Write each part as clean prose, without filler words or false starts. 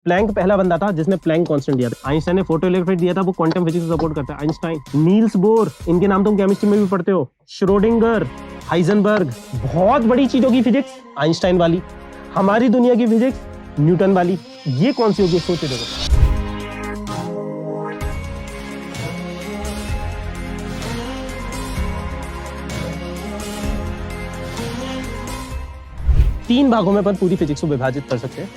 Planck पहला बंदा था जिसने प्लैंक कांस्टेंट दिया था। आइंस्टाइन ने फोटो इलेक्ट्रिक दिया था, वो क्वांटम फिजिक्स को सपोर्ट करता है। आइंस्टाइन, नील्स बोर, इनके नाम तुम केमिस्ट्री में भी पढ़ते हो। Schrodinger, Heisenberg. बहुत बड़ी चीजों की फिजिक्स आइंस्टाइन वाली, हमारी दुनिया की फिजिक्स न्यूटन वाली। ये कौन सी होगी, सोचे देखो। तीन भागों में अपन पूरी फिजिक्स को विभाजित कर सकते हैं।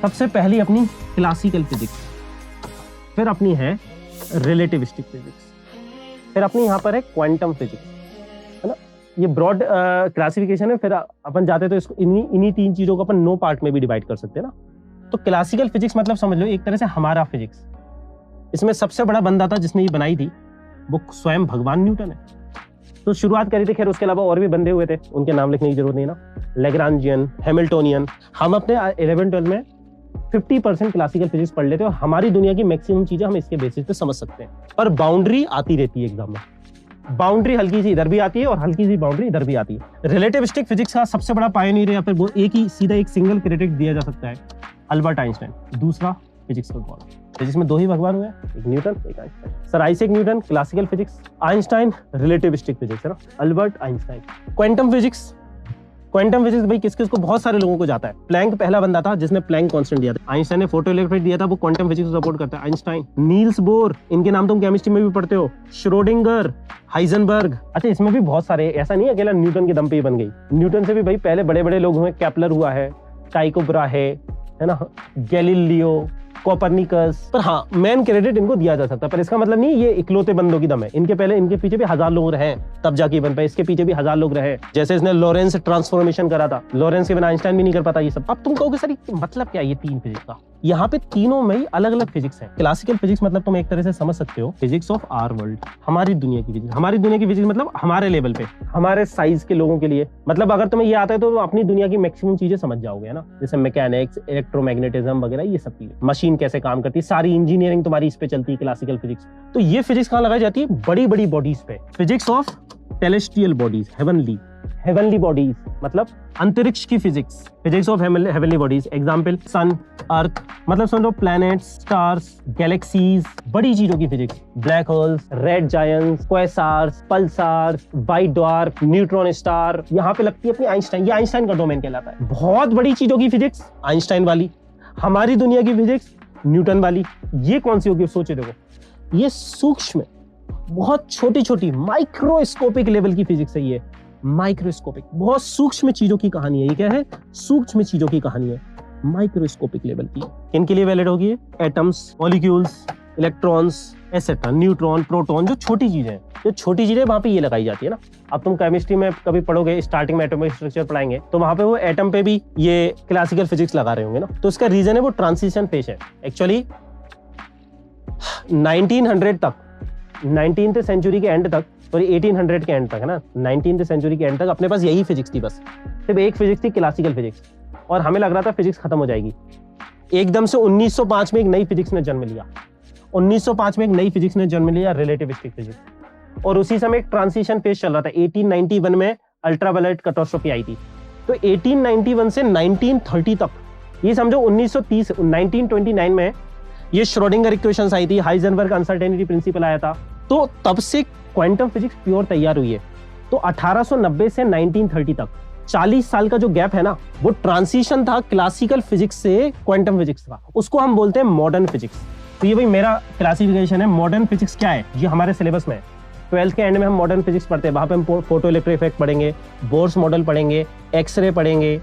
सबसे पहली अपनी क्लासिकल फिजिक्स, फिर अपनी है रिलेटिविस्टिक फिजिक्स, फिर अपनी यहाँ पर है क्वांटम फिजिक्स, है ना। ये ब्रॉड क्लासिफिकेशन है। फिर अपन जाते तो इसको इन्हीं तीन चीजों को अपन 9 पार्ट में भी डिवाइड कर सकते हैं ना। तो क्लासिकल फिजिक्स मतलब समझ लो एक तरह से हमारा फिजिक्स। इसमें सबसे बड़ा बंदा था जिसने ये बनाई थी, वो स्वयं भगवान न्यूटन है। तो शुरुआत करी थी, खैर उसके अलावा और भी बंदे हुए थे, उनके नाम लिखने की जरूरत नहीं ना। Lagrangian, Hamiltonian. हम अपने 11-12 में 50% क्लासिकल फिजिक्स पढ़ लेते हैं और हमारी दुनिया की मैक्सिमम चीजें हम इसके बेसिस पे समझ सकते हैं। पर बाउंड्री आती रहती है एग्जाम में। बाउंड्री हल्की सी इधर भी आती है और हल्की सी बाउंड्री इधर भी आती है। रिलेटिविस्टिक फिजिक्स का सबसे बड़ा पायोनियर या फिर वो एक ही सीधा एक सिंगल क्रेडिट दिया जा सकता है, अल्बर्ट आइंस्टाइन। दूसरा फिजिक्स का गॉड। फिजिक्स में 2 ही भगवान हुए, एक न्यूटन एक Einstein. Sir Isaac Newton classical physics, Einstein relativistic physics, है ना, Albert Einstein. Quantum physics, quantum physics भाई किस किस को, बहुत सारे लोगों को जाता है। प्लैंक पहला बंदा था जिसने प्लैंक कांस्टेंट दिया था। आइंस्टाइन ने फोटो इलेक्ट्रिक दिया था, वो क्वांटम फिजिक्स को सपोर्ट करता है। आइंस्टाइन, नील्स बोर, इनके नाम तुम केमिस्ट्री में भी पढ़ते हो। Schrodinger, Heisenberg. अच्छा, इसमें भी बहुत सारे, ऐसा नहीं अकेला न्यूटन के दम पे ही बन गई। न्यूटन से भी भाई पहले बड़े बड़े लोग हुए, केपलर हुआ है, टाइको ब्राहे, है ना, गैलीलियो, कोपरनिकस। पर हाँ, मेन क्रेडिट इनको दिया जा सकता है। पर इसका मतलब नहीं ये इकलौते बंदों की दम है। इनके पहले, इनके पीछे भी 1000 लोग रहे तब जाके बन पाए। इसके पीछे भी 1000 लोग रहे। जैसे इसने लॉरेंस ट्रांसफॉर्मेशन करा था, लॉरेंस के बिना आइंस्टाइन भी नहीं कर पाता ये सब। अब तुम कहोगे सर मतलब क्या है ये 3 फिजिक्स का? यहाँ पे तीनों में ही अलग अलग फिजिक्स है। क्लासिकल फिजिक्स मतलब तुम एक तरह से समझ सकते हो फिजिक्स ऑफ आवर वर्ल्ड, हमारी दुनिया की फिजिक्स। हमारी दुनिया की फिजिक्स मतलब हमारे लेवल पे, हमारे साइज के लोगों के लिए। मतलब अगर तुम्हें ये आता है तो अपनी दुनिया की मैक्सिमम चीजें समझ जाओगे, है ना। जैसे मैकेनिक्स, इलेक्ट्रोमैग्नेटिज्म वगैरह, ये सब चीजें, मशीन कैसे काम करती है, सारी इंजीनियरिंग तुम्हारी इस पे चलती है क्लासिकल फिजिक्स। तो ये फिजिक्स कहाँ लगाई जाती है? बड़ी बड़ी बॉडीज पे। Physics of terrestrial bodies, heavenly bodies मतलब अंतरिक्ष की physics. Physics of heavenly bodies, example sun, earth, मतलब समझो प्लैनेट्स, स्टार्स, गैलेक्सीज, बड़ी चीजों की physics. Black holes, red giants, quasars, pulsars, white dwarf, neutron star. यहाँ पे लगती है अपनी आइंस्टाइन। ये आइंस्टाइन का डोमेन कहलाता है। बहुत बड़ी चीजों की फिजिक्स आइंस्टाइन वाली, हमारी दुनिया की फिजिक्स न्यूटन वाली। ये कौन सी होगी, सोचे देखो। ये सूक्ष्म, बहुत छोटी छोटी माइक्रोस्कोपिक लेवल की फिजिक्स है। ये माइक्रोस्कोपिक, बहुत सूक्ष्म चीजों की कहानी है। ये क्या है? सूक्ष्म चीजों की कहानी है, माइक्रोस्कोपिक लेवल की। इनके लिए वैलिड होगी atoms, molecules, electrons, etcetera, neutron, proton. जो छोटी चीजें हैं, जो छोटी चीजें वहां पे ये लगाई जाती है ना। अब तुम केमिस्ट्री में कभी पढ़ोगे, स्टार्टिंग में एटॉमिक स्ट्रक्चर पढ़ाएंगे, तो वहां पे वो एटम पे भी ये क्लासिकल फिजिक्स लगा रहे होंगे ना। तो इसका रीजन है वो ट्रांजिशन फेज है। एक्चुअली 1900 तक, 19th सेंचुरी के एंड तक, सॉरी 1800 के एंड तक, है ना, 19th सेंचुरी के एंड तक अपने पास यही फिजिक्स थी बस। सिर्फ एक फिजिक्स थी, क्लासिकल फिजिक्स। और हमें लग रहा था फिजिक्स खत्म हो जाएगी। एकदम से 1905 में एक नई फिजिक्स ने जन्म लिया। 1905 में एक नई फिजिक्स ने जन्म लिया, रिलेटिविस्टिक फिजिक्स। और उसी समय एक ट्रांजिशन फेज चल रहा था। 1891 में अल्ट्रावायलेट कैटास्ट्रोफी आई थी। तो 1891 से 1930 तक, ये समझो 1930, 1929 में ये श्रोडिंगर इक्वेशंस आई थी, हाइजेनबर्ग अनसर्टेनिटी प्रिंसिपल आया था। तो तब से क्वांटम फिजिक्स प्योर तैयार हुई है। तो 1890 से 1930 तक 40 साल का जो गैप है ना, वो ट्रांजिशन था क्लासिकल फिजिक्स से क्वांटम फिजिक्स का। उसको हम बोलते हैं मॉडर्न फिजिक्स। तो ये भाई मेरा क्लासिफिकेशन है। मॉडर्न फिजिक्स क्या है, ये हमारे सिलेबस में 12th के एंड में हम मॉडर्न फिजिक्स पढ़ते हैं। वहां पे हम फोटो इलेक्ट्रिक इफेक्ट पढ़ेंगे, बोर्स मॉडल पढ़ेंगे, एक्सरे पढ़ेंगे,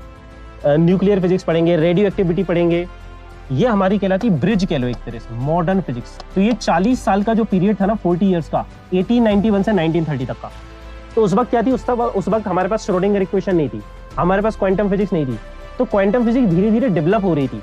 न्यूक्लियर फिजिक्स पढ़ेंगे, रेडियो एक्टिविटी पढ़ेंगे। ये हमारी कहलाती ब्रिज कह लो एक तरह से, मॉडर्न फिजिक्स। तो ये 40 साल का जो पीरियड था ना, 40 इयर्स का, 1891 से 1930 तक का। तो उस वक्त क्या थी, उस वक्त हमारे पास श्रोडिंगर इक्वेशन नहीं थी, हमारे पास क्वांटम फिजिक्स नहीं थी। तो क्वांटम फिजिक्स धीरे धीरे डेवलप हो रही थी।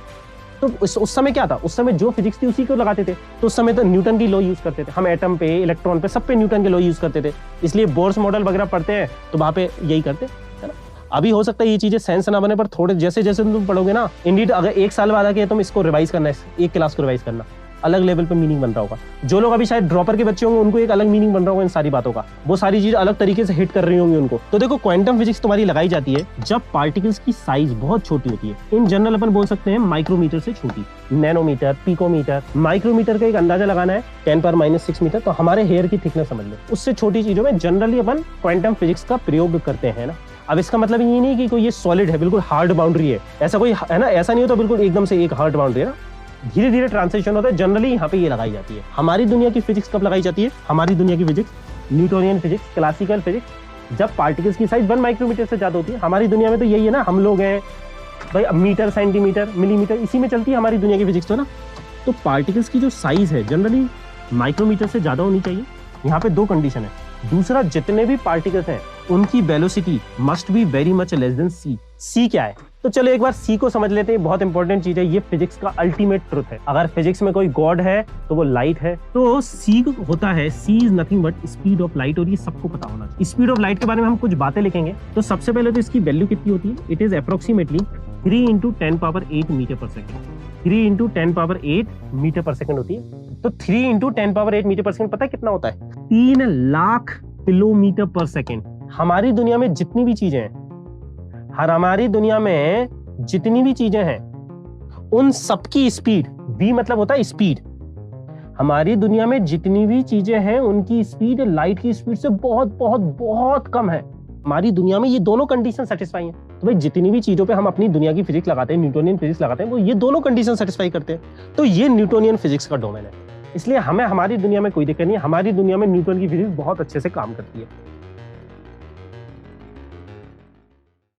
तो उस समय क्या था, उस समय जो फिजिक्स थी उसी को लगाते थे। तो उस समय तो न्यूटन की लॉ यूज करते थे हम, एटम पे, इलेक्ट्रॉन पे, सब पे न्यूटन के लॉ यूज करते थे। इसलिए बोर्स मॉडल वगैरह पढ़ते हैं तो वहां पे यही करते, है ना। अभी हो सकता है ये चीजें साइंस ना बने, पर थोड़े जैसे जैसे तुम पढ़ोगे ना, इंडीड अगर 1 साल बाद आके तुम इसको रिवाइज करना है, एक क्लास को रिवाइज करना, अलग लेवल पे मीनिंग बन रहा होगा। जो लोग अभी शायद ड्रॉपर के बच्चे होंगे उनको एक अलग मीनिंग बन रहा होगा इन सारी बातों का, वो सारी चीज अलग तरीके से हिट कर रही होंगी उनको। तो देखो क्वांटम फिजिक्स तुम्हारी लगाई जाती है जब पार्टिकल्स की साइज बहुत छोटी होती है। इन जनरल अपन बोल सकते हैं माइक्रोमीटर से छोटी, नैनोमीटर, पिकोमीटर। माइक्रोमीटर का एक अंदाजा लगाना है 10⁻⁶ मीटर, तो हमारे हेयर की थिकनेस समझ लो। उससे छोटी चीजों में जनरली अपन क्वांटम फिजिक्स का प्रयोग करते हैं ना। अब इसका मतलब ये नहीं कि कोई ये सॉलिड है, बिल्कुल हार्ड बाउंड्री है, ऐसा कोई है ना, ऐसा नहीं होता बिल्कुल एकदम से एक हार्ड बाउंड्री है ना, धीरे धीरे ट्रांजिशन होता है। जनरली यहाँ पे ये लगाई जाती है। हमारी दुनिया की फिजिक्स कब लगाई जाती है? हमारी दुनिया की physics, Newtonian physics, classical physics, जब पार्टिकल्स की साइज 1 माइक्रोमीटर से ज्यादा होती है। हमारी दुनिया में तो यही है ना, हम लोग हैं भाई, मीटर, सेंटीमीटर, मिलीमीटर, इसी में चलती है हमारी दुनिया की फिजिक्स तो ना। तो पार्टिकल्स की जो साइज है जनरली माइक्रोमीटर से ज्यादा होनी चाहिए। यहाँ पे दो कंडीशन है। दूसरा, जितने भी पार्टिकल्स हैं उनकी velocity must be very much less than C. C क्या है? तो चलो एक बार सी को समझ लेते हैं, बहुत इंपॉर्टेंट चीज है, ये फिजिक्स का अल्टीमेट ट्रुथ है। अगर फिजिक्स में कोई गॉड है तो वो लाइट है। तो सी होता है, C is nothing but speed of light, और ये सबको पता होना चाहिए। स्पीड ऑफ लाइट के बारे में हम कुछ बातें लिखेंगे। तो सबसे पहले तो इसकी वैल्यू कितनी होती है? इट इज अप्रोक्सीमेटली 3 × 10⁸ मीटर पर सेकेंड। 3 × 10⁸ मीटर पर सेकेंड होती है। तो 3 × 10⁸ मीटर पर सेकेंड पता है कितना होता है? 3 लाख किलोमीटर पर सेकेंड। हमारी दुनिया में जितनी भी चीजें हैं, हमारी दुनिया में जितनी भी चीजें हैं उन सबकी स्पीड, v मतलब होता है स्पीड, हमारी दुनिया में जितनी भी चीजें हैं उनकी स्पीड लाइट की स्पीड से बहुत बहुत बहुत कम है। हमारी दुनिया में ये दोनों कंडीशन सेटिस्फाई हैं। तो भाई जितनी भी चीजों पे हम अपनी दुनिया की फिजिक्स लगाते हैं, न्यूटोनियन फिजिक्स लगाते हैं, वो ये दोनों कंडीशन सेटिस्फाई करते हैं। तो ये न्यूटोनियन फिजिक्स का डोमेन है। इसलिए हमें हमारी दुनिया में कोई दिक्कत नहीं है। हमारी दुनिया में न्यूटन की फिजिक्स बहुत अच्छे से काम करती है।